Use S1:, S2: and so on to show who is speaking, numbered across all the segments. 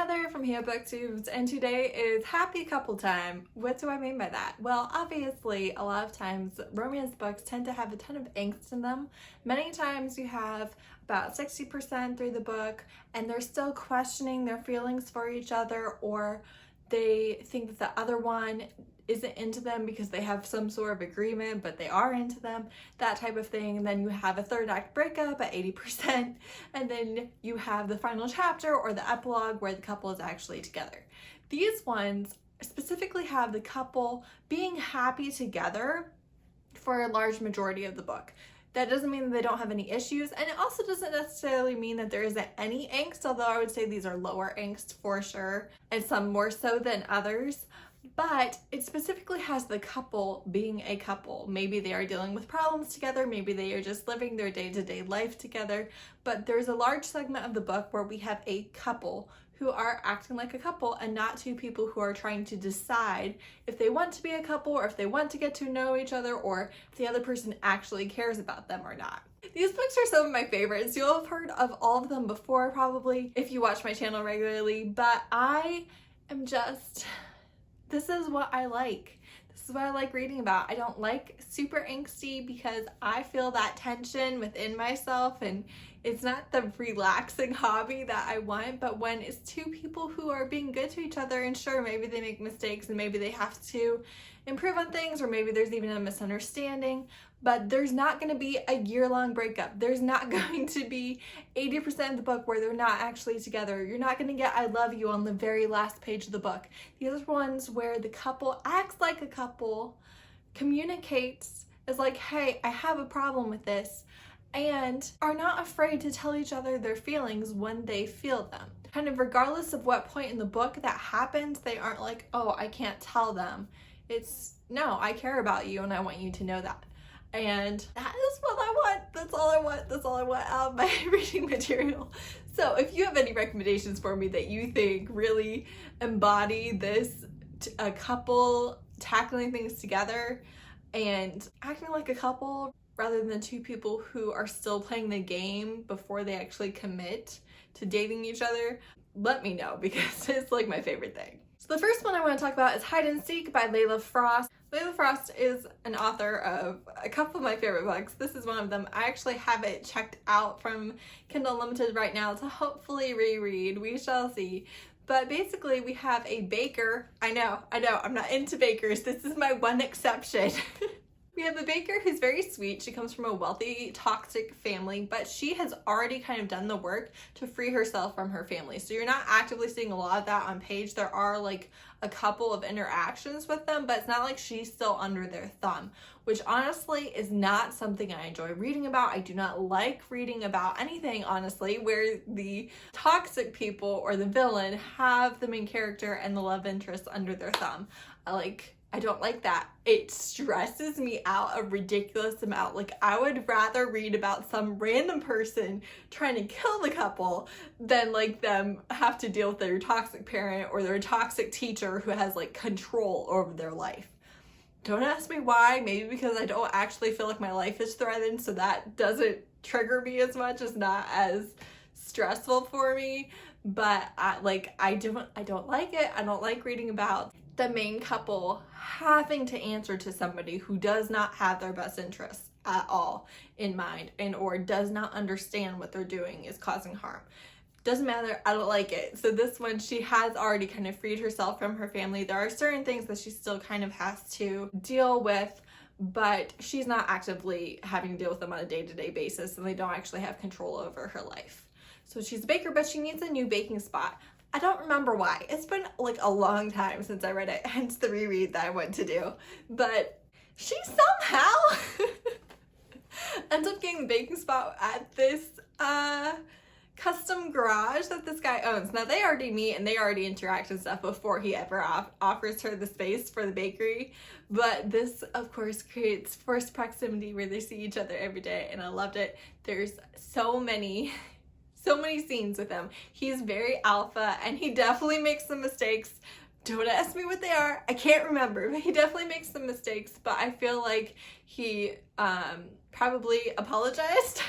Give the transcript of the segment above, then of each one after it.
S1: Heather from here booktubes, and today is happy couple time. What do I mean by that? Well, obviously a lot of times romance books tend to have a ton of angst in them. Many times you have about 60% through the book and they're still questioning their feelings for each other, or they think that the other one isn't into them because they have some sort of agreement, but they are into them, that type of thing. And then you have a third act breakup at 80%, and then you have the final chapter or the epilogue where the couple is actually together. These ones specifically have the couple being happy together for a large majority of the book. That doesn't mean that they don't have any issues, and it also doesn't necessarily mean that there isn't any angst, although I would say these are lower angst for sure, and some more so than others. But it specifically has the couple being a couple. Maybe they are dealing with problems together, maybe they are just living their day-to-day life together, but there's a large segment of the book where we have a couple who are acting like a couple and not two people who are trying to decide if they want to be a couple or if they want to get to know each other or if the other person actually cares about them or not. These books are some of my favorites. You'll have heard of all of them before probably if you watch my channel regularly, but I am just... this is what I like. This is what I like reading about. I don't like super angsty because I feel that tension within myself, and it's not the relaxing hobby that I want. But when it's two people who are being good to each other, and sure, maybe they make mistakes and maybe they have to improve on things, or maybe there's even a misunderstanding, but there's not going to be a year-long breakup. There's not going to be 80% of the book where they're not actually together. You're not going to get I love you on the very last page of the book. These are ones where the couple acts like a couple, communicates, is like, hey, I have a problem with this, and are not afraid to tell each other their feelings when they feel them. Kind of regardless of what point in the book that happens, they aren't like, oh, I can't tell them. It's, no, I care about you and I want you to know that. And that is what I want. That's all I want. That's all I want out of my reading material. So if you have any recommendations for me that you think really embody this, a couple tackling things together and acting like a couple rather than two people who are still playing the game before they actually commit to dating each other, let me know, because it's like my favorite thing. So the first one I want to talk about is Hide and Seek by Layla Frost. Layla Frost is an author of a couple of my favorite books. This is one of them. I actually have it checked out from Kindle Unlimited right now to hopefully reread. We shall see. But basically we have a baker. I know, I'm not into bakers. This is my one exception. We have a baker who's very sweet. She comes from a wealthy, toxic family, but she has already kind of done the work to free herself from her family. So you're not actively seeing a lot of that on page. There are like a couple of interactions with them, but it's not like she's still under their thumb, which honestly is not something I enjoy reading about. I do not like reading about anything, honestly, where the toxic people or the villain have the main character and the love interest under their thumb. I don't like that. It stresses me out a ridiculous amount. Like, I would rather read about some random person trying to kill the couple than like them have to deal with their toxic parent or their toxic teacher who has like control over their life. Don't ask me why. Maybe because I don't actually feel like my life is threatened, so that doesn't trigger me as much. It's not as stressful for me. But I don't like it. I don't like reading about the main couple having to answer to somebody who does not have their best interests at all in mind and or does not understand what they're doing is causing harm. Doesn't matter, I don't like it. So this one, she has already kind of freed herself from her family. There are certain things that she still kind of has to deal with, but she's not actively having to deal with them on a day-to-day basis, and they don't actually have control over her life. So she's a baker, but she needs a new baking spot. I don't remember why. It's been like a long time since I read it, hence the reread that I went to do. But she somehow ends up getting the baking spot at this custom garage that this guy owns. Now they already meet and they already interact and stuff before he ever offers her the space for the bakery. But this of course creates forced proximity where they see each other every day, and I loved it. There's so many scenes with him. He's very alpha and he definitely makes some mistakes. Don't ask me what they are. I can't remember, but he definitely makes some mistakes, but I feel like he probably apologized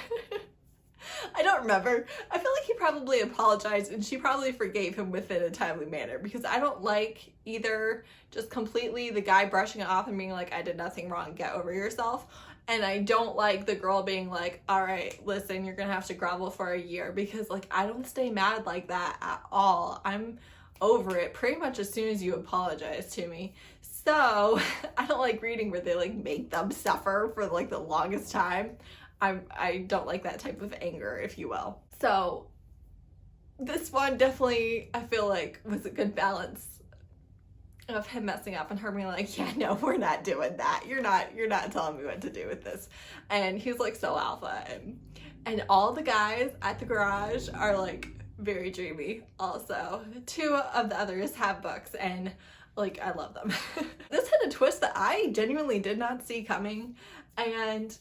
S1: I don't remember. I feel like he probably apologized and she probably forgave him within a timely manner, because I don't like either just completely the guy brushing it off and being like, I did nothing wrong, get over yourself. And I don't like the girl being like, all right, listen, you're gonna have to grovel for a year, because like I don't stay mad like that at all. I'm over it pretty much as soon as you apologize to me. So I don't like reading where they like make them suffer for like the longest time. I don't like that type of anger, if you will. So this one definitely, I feel like, was a good balance of him messing up and her being like, yeah, no, we're not doing that. You're not telling me what to do with this. And he's like so alpha, and all the guys at the garage are like very dreamy also. Two of the others have books and like I love them. This had a twist that I genuinely did not see coming, and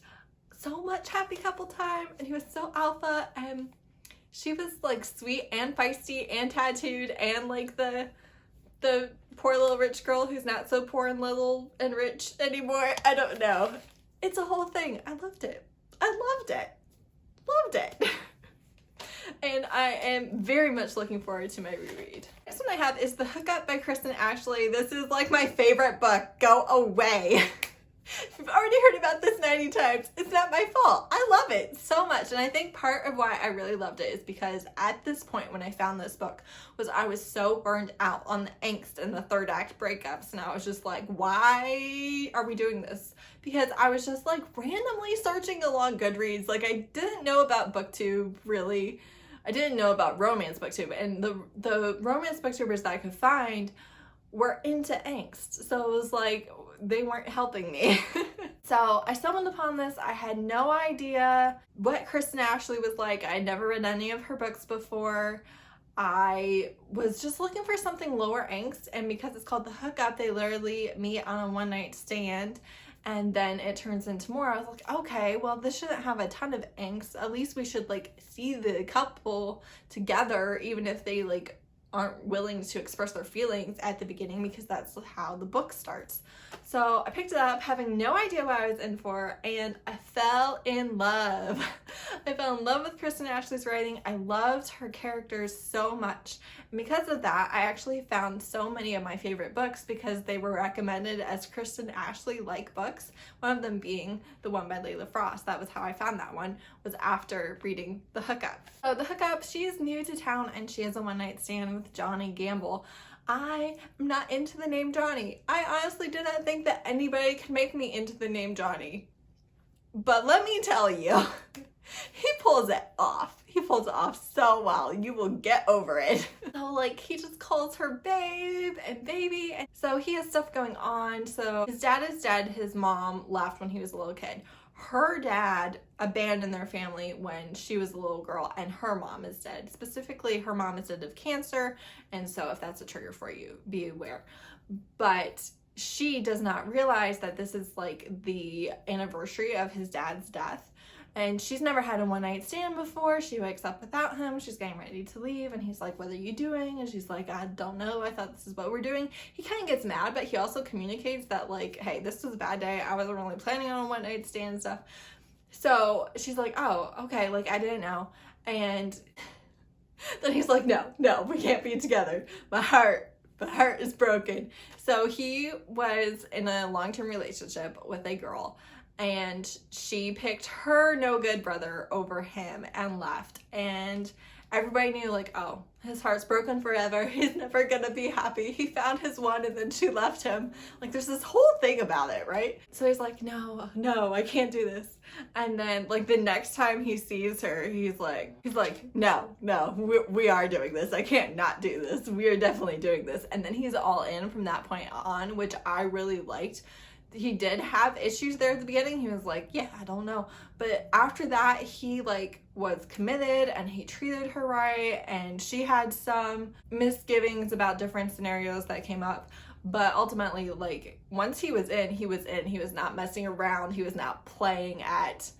S1: so much happy couple time, and he was so alpha, and she was like sweet and feisty and tattooed and like the poor little rich girl who's not so poor and little and rich anymore. I don't know. It's a whole thing. I loved it. Loved it. And I am very much looking forward to my reread. Next one I have is The Hookup by Kristen Ashley. This is like my favorite book. Go away. If you've already heard about this 90 times, it's not my fault. I love it so much. And I think part of why I really loved it is because at this point when I found this book was I was so burned out on the angst and the third act breakups. And I was just like, why are we doing this? Because I was just like randomly searching along Goodreads. Like I didn't know about BookTube really. I didn't know about Romance BookTube. And the romance booktubers that I could find were into angst. So it was like, they weren't helping me. So I stumbled upon this. I had no idea what Kristen Ashley was like. I had never read any of her books before. I was just looking for something lower angst, and because it's called The Hookup, they literally meet on a one night stand and then it turns into more. I was like, okay, well this shouldn't have a ton of angst. At least we should like see the couple together, even if they like aren't willing to express their feelings at the beginning, because that's how the book starts. So I picked it up having no idea what I was in for, and I fell in love. I fell in love with Kristen Ashley's writing. I loved her characters so much. And because of that, I actually found so many of my favorite books because they were recommended as Kristen Ashley-like books. One of them being the one by Layla Frost. That was how I found that one, was after reading The Hookup. So The Hookup, she is new to town and she has a one-night stand with Johnny Gamble. I am not into the name Johnny. I honestly did not think that anybody could make me into the name Johnny. But let me tell you, he pulls it off. He pulls it off so well. You will get over it. So like he just calls her babe and baby. And so he has stuff going on. So his dad is dead. His mom left when he was a little kid. Her dad abandoned their family when she was a little girl, and her mom is dead. Specifically, her mom is dead of cancer, and so if that's a trigger for you, be aware. But she does not realize that this is like the anniversary of his dad's death, and she's never had a one-night stand before. She wakes up without him. She's getting ready to leave, and he's like, what are you doing? And she's like, I don't know. I thought this is what we're doing. He kind of gets mad, but he also communicates that like, hey, this was a bad day. I wasn't really planning on a one-night stand and stuff. So she's like, oh, okay, like I didn't know. And then he's like, no, we can't be together. My heart is broken. So he was in a long-term relationship with a girl, and she picked her no good brother over him and left. And everybody knew like, oh, his heart's broken forever. He's never gonna be happy. He found his one and then she left him. Like there's this whole thing about it, right? So he's like, no, I can't do this. And then like the next time he sees her, he's like, no, we are doing this. I can't not do this. We are definitely doing this. And then he's all in from that point on, which I really liked. He did have issues there at the beginning. He was like, yeah, I don't know. But after that, he like was committed and he treated her right. And she had some misgivings about different scenarios that came up. But ultimately, like once he was in, he was in. He was not messing around. He was not playing at,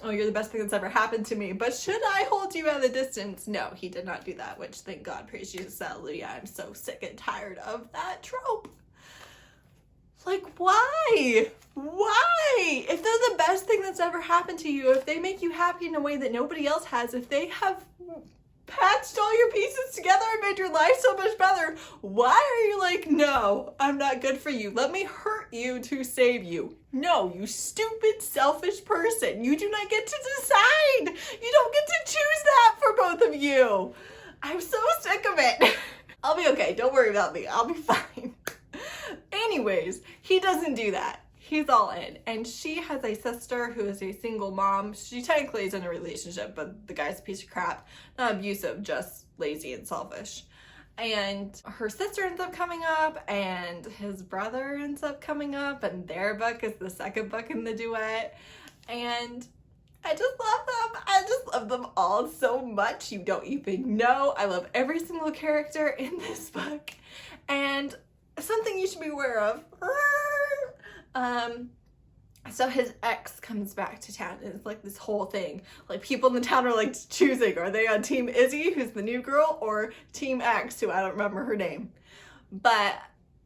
S1: oh, you're the best thing that's ever happened to me, but should I hold you at a distance? No, he did not do that, which thank God, praise Jesus, hallelujah. I'm so sick and tired of that trope. Like, why? Why? If they're the best thing that's ever happened to you, if they make you happy in a way that nobody else has, if they have patched all your pieces together and made your life so much better, why are you like, no, I'm not good for you. Let me hurt you to save you. No, you stupid, selfish person. You do not get to decide. You don't get to choose that for both of you. I'm so sick of it. I'll be okay. Don't worry about me. I'll be fine. Anyways, he doesn't do that. He's all in. And she has a sister who is a single mom. She technically is in a relationship, but the guy's a piece of crap. Not abusive, just lazy and selfish. And her sister ends up coming up, and his brother ends up coming up, and their book is the second book in the duet. And I just love them. I just love them all so much. You don't even know. I love every single character in this book. And something you should be aware of. So his ex comes back to town, and it's like this whole thing. Like, people in the town are like choosing, are they on Team Izzy, who's the new girl, or Team X, who I don't remember her name. But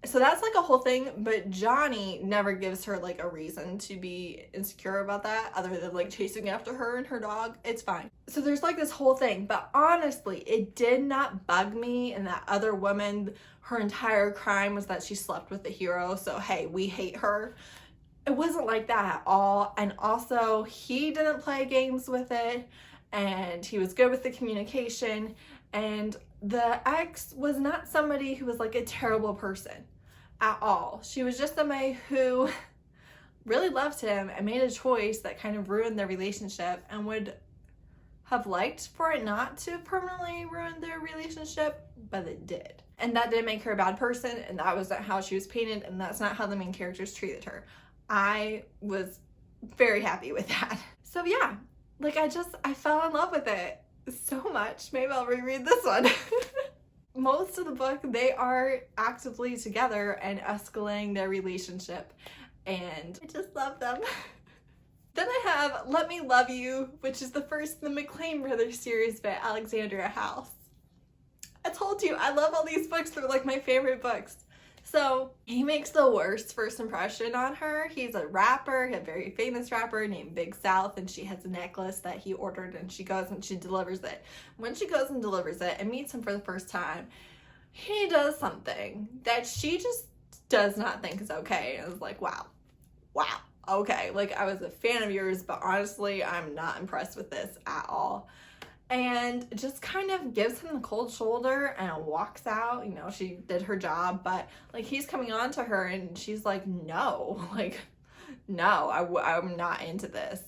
S1: so that's like a whole thing, but Johnny never gives her like a reason to be insecure about that other than like chasing after her and her dog. It's fine. So there's like this whole thing, but honestly, it did not bug me. And that other woman, her entire crime was that she slept with the hero. So hey, we hate her. It wasn't like that at all. And also, he didn't play games with it, and he was good with the communication. And the ex was not somebody who was like a terrible person at all. She was just somebody who really loved him and made a choice that kind of ruined their relationship, and would have liked for it not to permanently ruin their relationship, but it did. And that didn't make her a bad person, and that wasn't how she was painted, and that's not how the main characters treated her. I was very happy with that. So yeah, like I fell in love with it so much. Maybe I'll reread this one. Most of the book, they are actively together and escalating their relationship, and I just love them. Then I have Let Me Love You, which is the first in the McClain Brothers series by Alexandria House. I told you, I love all these books. They're like my favorite books. So he makes the worst first impression on her. He's a rapper, a very famous rapper named Big South, and she has a necklace that he ordered, and she goes and she delivers it. When she goes and delivers it and meets him for the first time, he does something that she just does not think is okay. And I was like, wow, okay. Like, I was a fan of yours, but honestly, I'm not impressed with this at all. And just kind of gives him the cold shoulder and walks out. You know, she did her job, but like, he's coming on to her, and she's like, no, like, no, I'm not into this.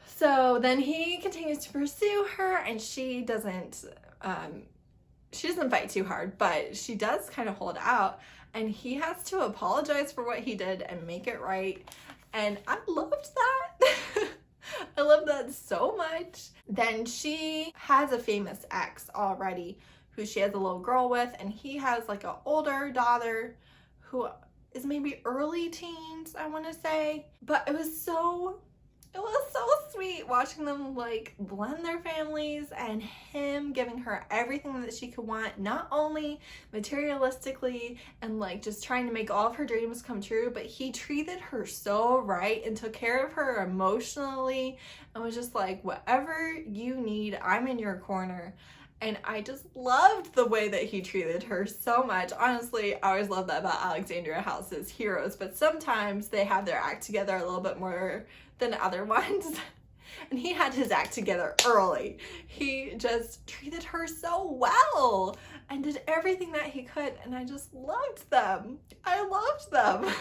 S1: So then he continues to pursue her, and she doesn't fight too hard, but she does kind of hold out, and he has to apologize for what he did and make it right. And I loved that. I love that so much. Then she has a famous ex already who she has a little girl with, and he has like an older daughter who is maybe early teens, I want to say. But it was so sweet watching them like blend their families, and him giving her everything that she could want, not only materialistically and like just trying to make all of her dreams come true, but he treated her so right and took care of her emotionally and was just like, whatever you need, I'm in your corner. And I just loved the way that he treated her so much. Honestly, I always love that about Alexandria House's heroes, but sometimes they have their act together a little bit more than other ones. And he had his act together early. He just treated her so well and did everything that he could, and I just loved them. I loved them.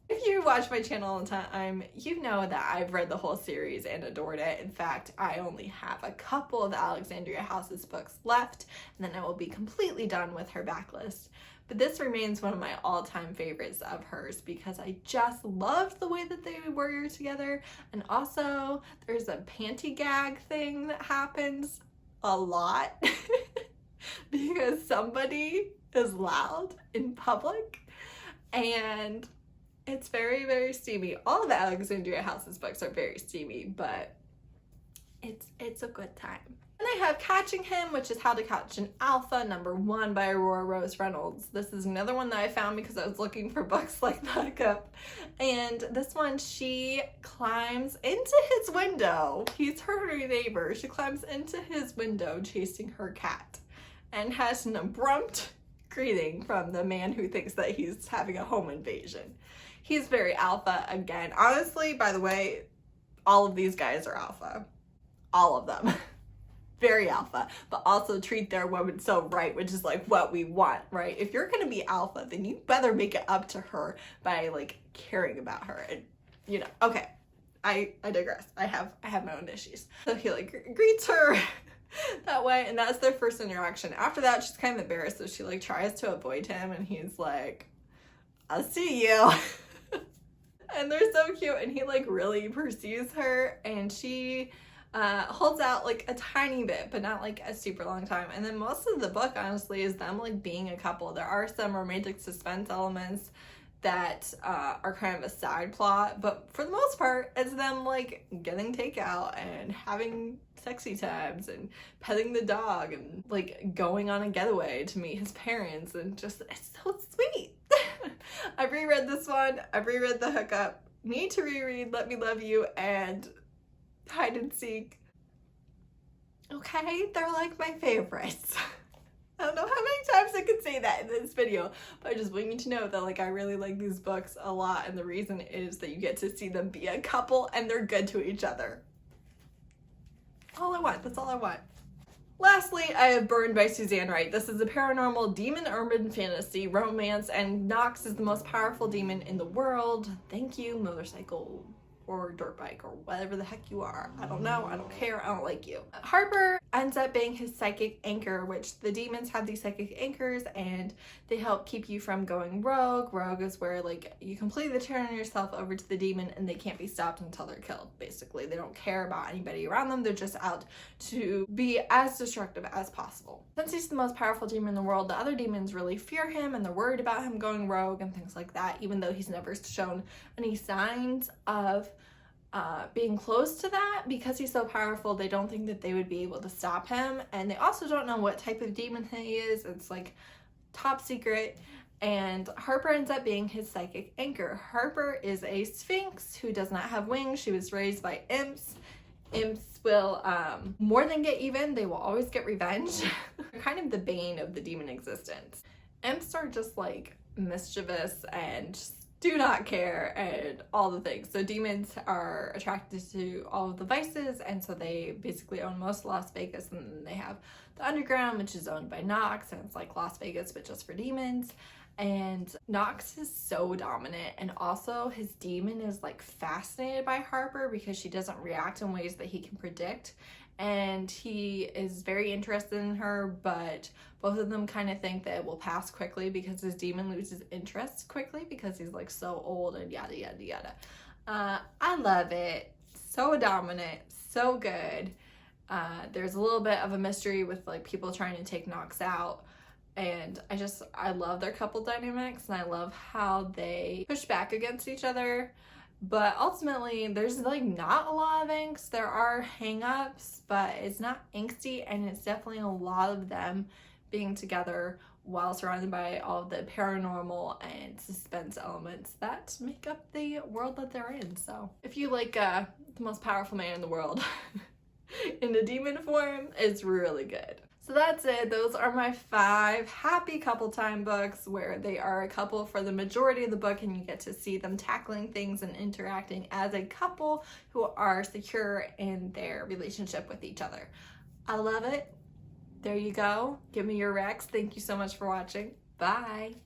S1: If you watch my channel all the time, you know that I've read the whole series and adored it. In fact, I only have a couple of Alexandria House's books left, and then I will be completely done with her backlist. But this remains one of my all-time favorites of hers because I just loved the way that they were together. And also, there's a panty gag thing that happens a lot because somebody is loud in public, and it's very, very steamy. All of the Alexandria House's books are very steamy, but it's a good time. And they have Catching Him, which is How to Catch an Alpha, #1 by Aurora Reynolds. This is another one that I found because I was looking for books like the Hookup. And this one, she climbs into his window. He's her neighbor. She climbs into his window chasing her cat and has an abrupt greeting from the man who thinks that he's having a home invasion. He's very alpha again. Honestly, by the way, all of these guys are alpha. All of them. Very alpha, but also treat their woman so right, which is like what we want, right? If you're gonna be alpha, then you better make it up to her by like caring about her. And you know, okay, I digress. I have my own issues. So he like greets her that way, and that's their first interaction. After that, she's kind of embarrassed, so she like tries to avoid him, and he's like, I'll see you. And they're so cute, and he like really pursues her, and she holds out like a tiny bit, but not like a super long time. And then most of the book honestly is them like being a couple. There are some romantic suspense elements that are kind of a side plot, but for the most part it's them like getting takeout and having sexy times and petting the dog and like going on a getaway to meet his parents, and just it's so sweet. I've reread this one, I've reread the Hookup, need to reread Let Me Love You and Hide and Seek. Okay, they're like my favorites. I don't know how many times I could say that in this video, but I just want you to know that like I really like these books a lot, and the reason is that you get to see them be a couple and they're good to each other. All I want, that's all I want. Lastly, I have Burned by Suzanne Wright. This is a paranormal demon urban fantasy romance, and Nox is the most powerful demon in the world. Thank you, motorcycle or dirt bike or whatever the heck you are. I don't know, I don't care, I don't like you. Harper ends up being his psychic anchor, which the demons have these psychic anchors and they help keep you from going rogue. Rogue is where like you completely turn yourself over to the demon and they can't be stopped until they're killed. Basically, they don't care about anybody around them, they're just out to be as destructive as possible. Since he's the most powerful demon in the world, the other demons really fear him and they're worried about him going rogue and things like that, even though he's never shown any signs of being close to that. Because he's so powerful, they don't think that they would be able to stop him, and they also don't know what type of demon he is. It's like top secret. And Harper ends up being his psychic anchor. Harper is a sphinx who does not have wings. She was raised by imps. Imps will more than get even, they will always get revenge. They're kind of the bane of the demon existence. Imps are just like mischievous and just do not care and all the things. So demons are attracted to all of the vices, and so they basically own most of Las Vegas, and then they have the underground, which is owned by Nox, and it's like Las Vegas but just for demons. And Nox is so dominant, and also his demon is like fascinated by Harper because she doesn't react in ways that he can predict, and he is very interested in her, but both of them kind of think that it will pass quickly because his demon loses interest quickly because he's like so old and yada yada yada. I love it. So dominant, so good. There's a little bit of a mystery with like people trying to take Nox out, and I love their couple dynamics, and I love how they push back against each other. But ultimately, there's like not a lot of angst. There are hang-ups, but it's not angsty, and it's definitely a lot of them being together while surrounded by all of the paranormal and suspense elements that make up the world that they're in. So if you like the most powerful man in the world in the demon form, it's really good. So that's it. Those are my 5 happy couple time books where they are a couple for the majority of the book, and you get to see them tackling things and interacting as a couple who are secure in their relationship with each other. I love it. There you go. Give me your recs. Thank you so much for watching. Bye.